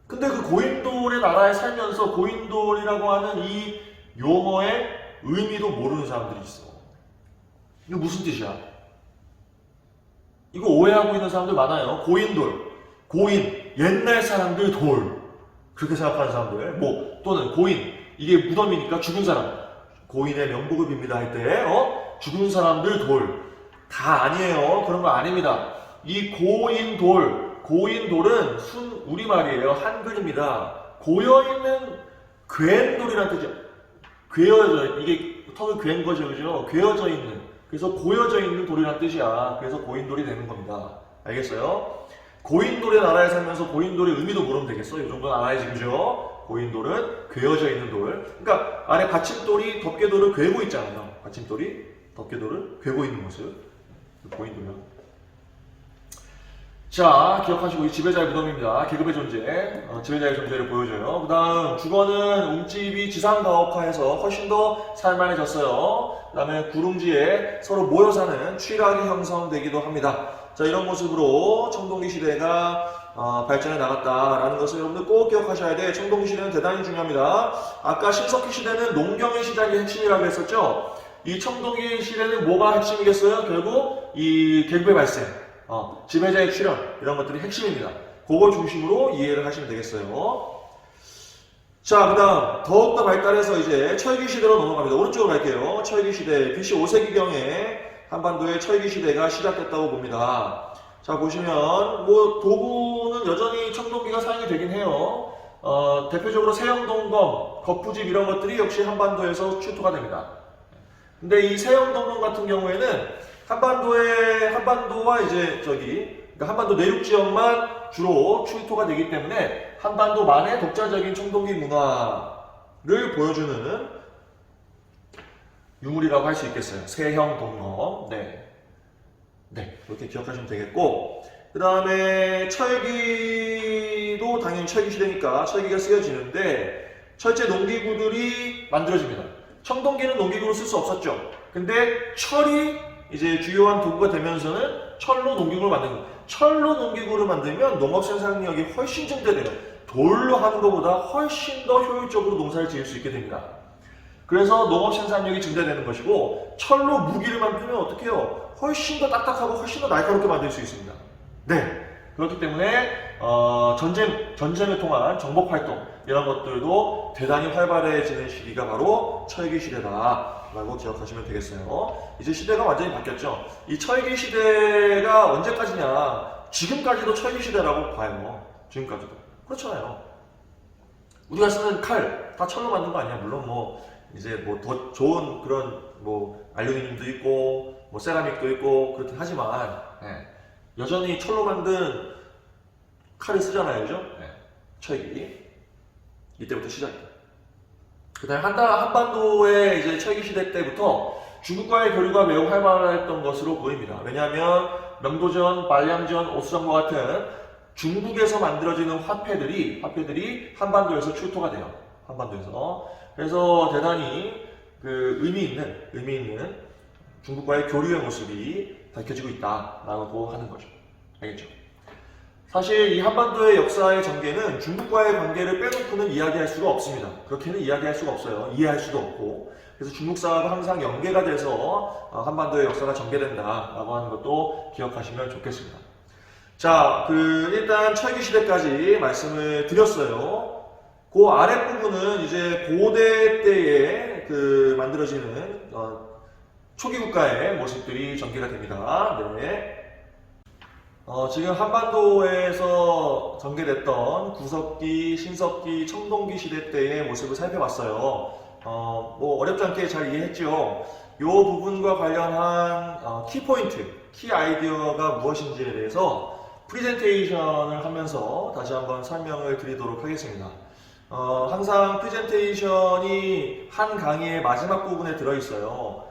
근데 그 고인돌의 나라에 살면서 고인돌이라고 하는 이 용어의 의미도 모르는 사람들이 있어. 이거 무슨 뜻이야? 이거 오해하고 있는 사람들 많아요. 고인돌, 고인, 옛날 사람들 돌. 그렇게 생각하는 사람들. 또는 고인, 이게 무덤이니까 죽은 사람. 고인의 명복을 빕니다 할 때, 죽은 사람들 돌. 다 아니에요. 그런 거 아닙니다. 이 고인돌은 우리말이에요. 한글입니다. 고여있는 괴돌이라는 뜻이야. 이게 턱을 괴인 거죠, 그죠? 괴어져 있는. 그래서 고여져 있는 돌이라는 뜻이야. 그래서 고인돌이 되는 겁니다. 알겠어요? 고인돌의 나라에 살면서 고인돌의 의미도 모르면 되겠어? 이 정도는 알아야지, 그죠? 고인돌은 괴어져 있는 돌. 그러니까 안에 받침돌이 덮개돌을 괴고 있잖아요. 받침돌이 덮개돌을 괴고 있는 모습. 고인돌이요. 자, 기억하시고 이 지배자의 무덤입니다. 계급의 존재, 지배자의 존재를 보여줘요. 그 다음 주거는 웅집이 지상가옥화해서 훨씬 더 살만해졌어요. 그 다음에 구릉지에 서로 모여 사는 취락이 형성되기도 합니다. 자, 이런 모습으로 청동기 시대가 발전해 나갔다라는 것을 여러분들 꼭 기억하셔야 돼. 청동기 시대는 대단히 중요합니다. 아까 신석기 시대는 농경의 시작이 핵심이라고 했었죠. 이 청동기 시대는 뭐가 핵심이겠어요? 결국 이 계급의 발생, 지배자의 출현, 이런 것들이 핵심입니다. 그걸 중심으로 이해를 하시면 되겠어요. 자, 그 다음 더욱더 발달해서 이제 철기 시대로 넘어갑니다. 오른쪽으로 갈게요. 철기 시대, BC 5세기경에 한반도의 철기 시대가 시작됐다고 봅니다. 자, 보시면 도구는 여전히 청동기가 사용이 되긴 해요. 대표적으로 세형동검, 거푸집 이런 것들이 역시 한반도에서 출토가 됩니다. 근데 이 세형동검 같은 경우에는 한반도와 그러니까 한반도 내륙 지역만 주로 출토가 되기 때문에 한반도만의 독자적인 청동기 문화를 보여주는 유물이라고 할 수 있겠어요. 세형 동검. 네, 이렇게 기억하시면 되겠고, 그 다음에 철기도 당연히 철기 시대니까 철기가 쓰여지는데 철제 농기구들이 만들어집니다. 청동기는 농기구로 쓸 수 없었죠. 근데 철이 이제 주요한 도구가 되면서는 철로 농기구를 만든 거예요. 철로 농기구를 만들면 농업 생산력이 훨씬 증대돼요. 돌로 하는 것보다 훨씬 더 효율적으로 농사를 지을 수 있게 됩니다. 그래서 농업 생산력이 증대되는 것이고, 철로 무기를 만들면 어떻게 해요? 훨씬 더 딱딱하고 훨씬 더 날카롭게 만들 수 있습니다. 네. 그렇기 때문에 전쟁을 통한 정복 활동 이런 것들도 대단히 활발해지는 시기가 바로 철기 시대다라고 기억하시면 되겠어요. 이제 시대가 완전히 바뀌었죠. 이 철기 시대가 언제까지냐? 지금까지도 철기 시대라고 봐요. 지금까지도 그렇잖아요. 우리가 쓰는 칼 다 철로 만든 거 아니야? 물론 이제 더 좋은 그런 알루미늄도 있고 세라믹도 있고 그렇긴 하지만 여전히 철로 만든 칼을 쓰잖아요, 그죠? 철기. 이때부터 시작이다. 그 다음에 한반도의 이제 철기 시대 때부터 중국과의 교류가 매우 활발했던 것으로 보입니다. 왜냐하면 명도전, 말량전, 오수정과 같은 중국에서 만들어지는 화폐들이 한반도에서 출토가 돼요. 한반도에서. 그래서 대단히 의미 있는 중국과의 교류의 모습이 밝혀지고 있다라고 하는 거죠. 알겠죠? 사실 이 한반도의 역사의 전개는 중국과의 관계를 빼놓고는 이야기할 수가 없습니다. 그렇게는 이야기할 수가 없어요. 이해할 수도 없고. 그래서 중국사하고 항상 연계가 돼서 한반도의 역사가 전개된다라고 하는 것도 기억하시면 좋겠습니다. 자, 일단 철기 시대까지 말씀을 드렸어요. 그 아랫부분은 이제 고대 때에 만들어지는 초기 국가의 모습들이 전개가 됩니다. 네. 지금 한반도에서 전개됐던 구석기, 신석기, 청동기 시대 때의 모습을 살펴봤어요. 어렵지 않게 잘 이해했죠. 이 부분과 관련한 키포인트, 키 아이디어가 무엇인지에 대해서 프리젠테이션을 하면서 다시 한번 설명을 드리도록 하겠습니다. 항상 프레젠테이션이 한 강의의 마지막 부분에 들어있어요.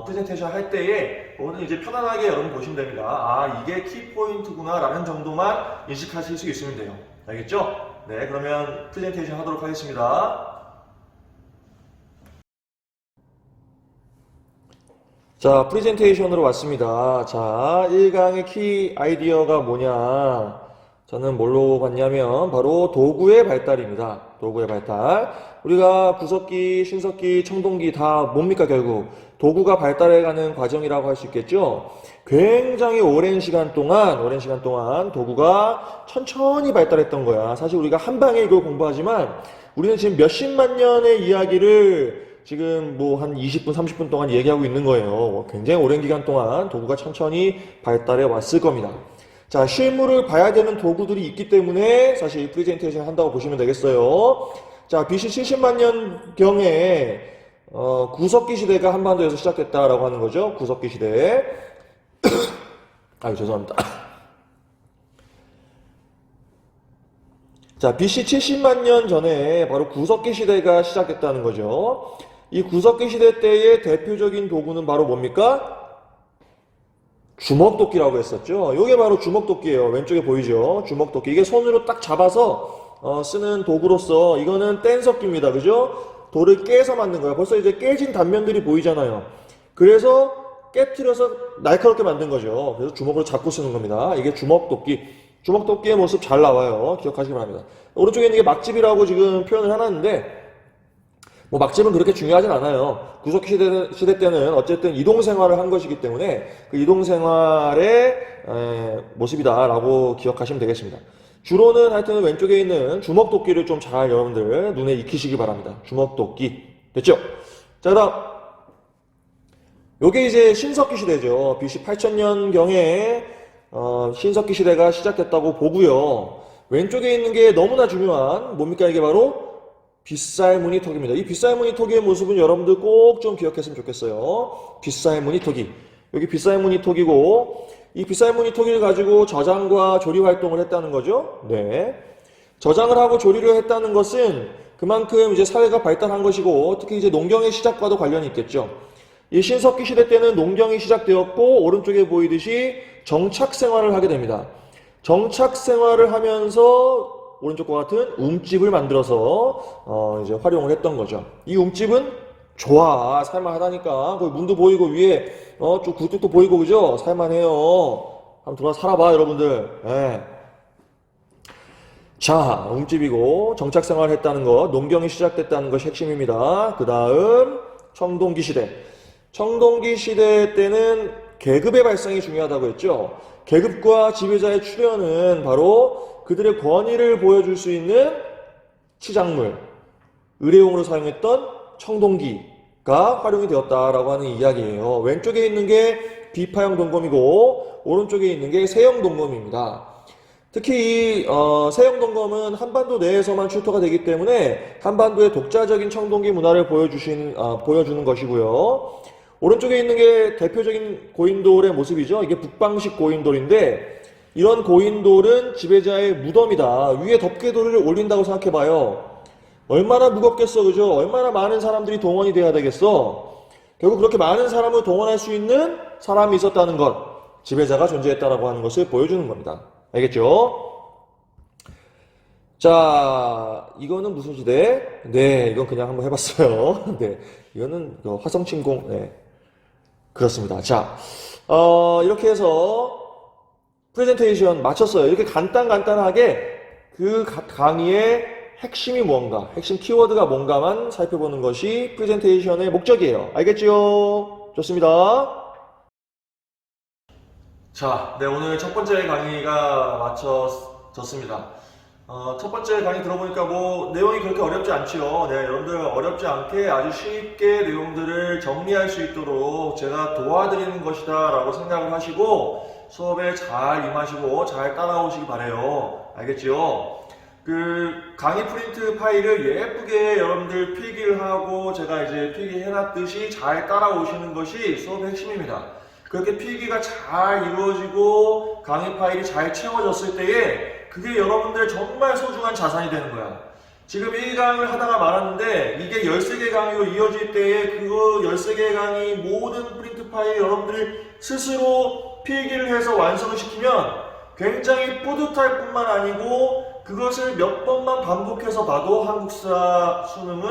프레젠테이션 할 때에 오늘 이제 편안하게 여러분 보시면 됩니다. 이게 키포인트구나 라는 정도만 인식하실 수 있으면 돼요. 알겠죠? 네, 그러면 프레젠테이션 하도록 하겠습니다. 자, 프레젠테이션으로 왔습니다. 자, 1강의 키 아이디어가 뭐냐? 저는 뭘로 봤냐면 바로 도구의 발달입니다. 도구의 발달. 우리가 구석기, 신석기, 청동기 다 뭡니까 결국? 도구가 발달해가는 과정이라고 할 수 있겠죠? 굉장히 오랜 시간 동안 도구가 천천히 발달했던 거야. 사실 우리가 한 방에 이걸 공부하지만 우리는 지금 몇십만 년의 이야기를 지금 한 20분, 30분 동안 얘기하고 있는 거예요. 굉장히 오랜 기간 동안 도구가 천천히 발달해 왔을 겁니다. 자, 실물을 봐야 되는 도구들이 있기 때문에 사실 이 프레젠테이션 한다고 보시면 되겠어요. 자, BC 70만 년경에 구석기 시대가 한반도에서 시작됐다라고 하는 거죠. 구석기 시대. 아유, 죄송합니다. 자, BC 70만 년 전에 바로 구석기 시대가 시작됐다는 거죠. 이 구석기 시대 때의 대표적인 도구는 바로 뭡니까? 주먹도끼라고 했었죠. 이게 바로 주먹도끼예요. 왼쪽에 보이죠? 주먹도끼. 이게 손으로 딱 잡아서 쓰는 도구로서 이거는 뗀석기입니다. 그죠? 돌을 깨서 만든 거예요. 벌써 이제 깨진 단면들이 보이잖아요. 그래서 깨트려서 날카롭게 만든 거죠. 그래서 주먹으로 잡고 쓰는 겁니다. 이게 주먹도끼. 주먹도끼의 모습 잘 나와요. 기억하시기 바랍니다. 오른쪽에 있는 게 막집이라고 지금 표현을 해놨는데 막집은 그렇게 중요하진 않아요. 구석기 시대 때는 어쨌든 이동생활을 한 것이기 때문에 그 이동생활의 모습이다라고 기억하시면 되겠습니다. 주로는 하여튼 왼쪽에 있는 주먹도끼를 좀 잘 여러분들 눈에 익히시기 바랍니다. 주먹도끼. 됐죠? 자, 그 다음. 요게 이제 신석기 시대죠. BC 8000년경에 신석기 시대가 시작됐다고 보고요. 왼쪽에 있는 게 너무나 중요한 뭡니까? 이게 바로 빗살무늬 턱입니다. 이 빗살무늬 턱의 모습은 여러분들 꼭 좀 기억했으면 좋겠어요. 빗살무늬 턱이. 여기 빗살무늬 턱이고 이 빗살무늬 턱을 가지고 저장과 조리 활동을 했다는 거죠. 네. 저장을 하고 조리를 했다는 것은 그만큼 이제 사회가 발달한 것이고 특히 이제 농경의 시작과도 관련이 있겠죠. 이 신석기 시대 때는 농경이 시작되었고 오른쪽에 보이듯이 정착 생활을 하게 됩니다. 정착 생활을 하면서 오른쪽과 같은 움집을 만들어서 이제 활용을 했던 거죠. 이 움집은 좋아, 살만하다니까. 거기 문도 보이고 위에 좀 굴뚝도 보이고 그죠? 살만해요. 한번 들어와 살아봐, 여러분들. 예. 자, 웅집이고 정착생활 했다는 것, 농경이 시작됐다는 것이 핵심입니다. 그 다음 청동기 시대. 청동기 시대 때는 계급의 발상이 중요하다고 했죠. 계급과 지배자의 출현은 바로 그들의 권위를 보여줄 수 있는 치장물, 의뢰용으로 사용했던 청동기가 활용이 되었다라고 하는 이야기예요. 왼쪽에 있는 게 비파형 동검이고 오른쪽에 있는 게 세형 동검입니다. 특히 이 세형 동검은 한반도 내에서만 출토가 되기 때문에 한반도의 독자적인 청동기 문화를 보여주는 것이고요. 오른쪽에 있는 게 대표적인 고인돌의 모습이죠. 이게 북방식 고인돌인데 이런 고인돌은 지배자의 무덤이다. 위에 덮개돌을 올린다고 생각해봐요. 얼마나 무겁겠어, 그죠? 얼마나 많은 사람들이 동원이 돼야 되겠어? 결국 그렇게 많은 사람을 동원할 수 있는 사람이 있었다는 것, 지배자가 존재했다라고 하는 것을 보여주는 겁니다. 알겠죠? 자, 이거는 무슨 시대? 네, 이건 그냥 한번 해봤어요. 네, 이거는 화성침공. 네, 그렇습니다. 자, 이렇게 해서 프레젠테이션 마쳤어요. 이렇게 간단하게 그 강의의 핵심이 뭔가, 핵심 키워드가 뭔가만 살펴보는 것이 프레젠테이션의 목적이에요. 알겠지요? 좋습니다. 자, 네, 오늘 첫 번째 강의가 마쳐졌습니다. 첫 번째 강의 들어보니까 뭐 내용이 그렇게 어렵지 않지요. 네, 여러분들 어렵지 않게 아주 쉽게 내용들을 정리할 수 있도록 제가 도와드리는 것이다 라고 생각을 하시고 수업에 잘 임하시고 잘 따라오시기 바래요. 알겠지요? 그 강의 프린트 파일을 예쁘게 여러분들 필기를 하고 제가 이제 필기해놨듯이 잘 따라오시는 것이 수업의 핵심입니다. 그렇게 필기가 잘 이루어지고 강의 파일이 잘 채워졌을 때에 그게 여러분들의 정말 소중한 자산이 되는 거야. 지금 1강을 하다가 말았는데 이게 13개 강의로 이어질 때에 그거 13개 강의 모든 프린트 파일 여러분들이 스스로 필기를 해서 완성을 시키면 굉장히 뿌듯할 뿐만 아니고 그것을 몇 번만 반복해서 봐도 한국사 수능은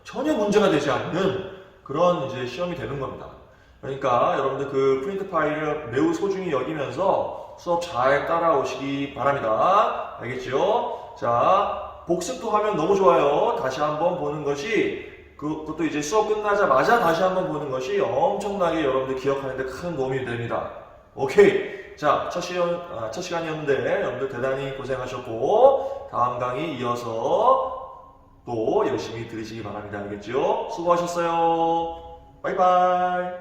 전혀 문제가 되지 않는 그런 이제 시험이 되는 겁니다. 그러니까 여러분들 그 프린트 파일을 매우 소중히 여기면서 수업 잘 따라오시기 바랍니다. 알겠죠? 자, 복습도 하면 너무 좋아요. 다시 한번 보는 것이 그것도 이제 수업 끝나자마자 다시 한번 보는 것이 엄청나게 여러분들 기억하는 데 큰 도움이 됩니다. 오케이. 자, 첫 시간이었는데 여러분들 대단히 고생하셨고 다음 강의 이어서 또 열심히 들으시기 바랍니다. 알겠죠? 수고하셨어요. 바이바이.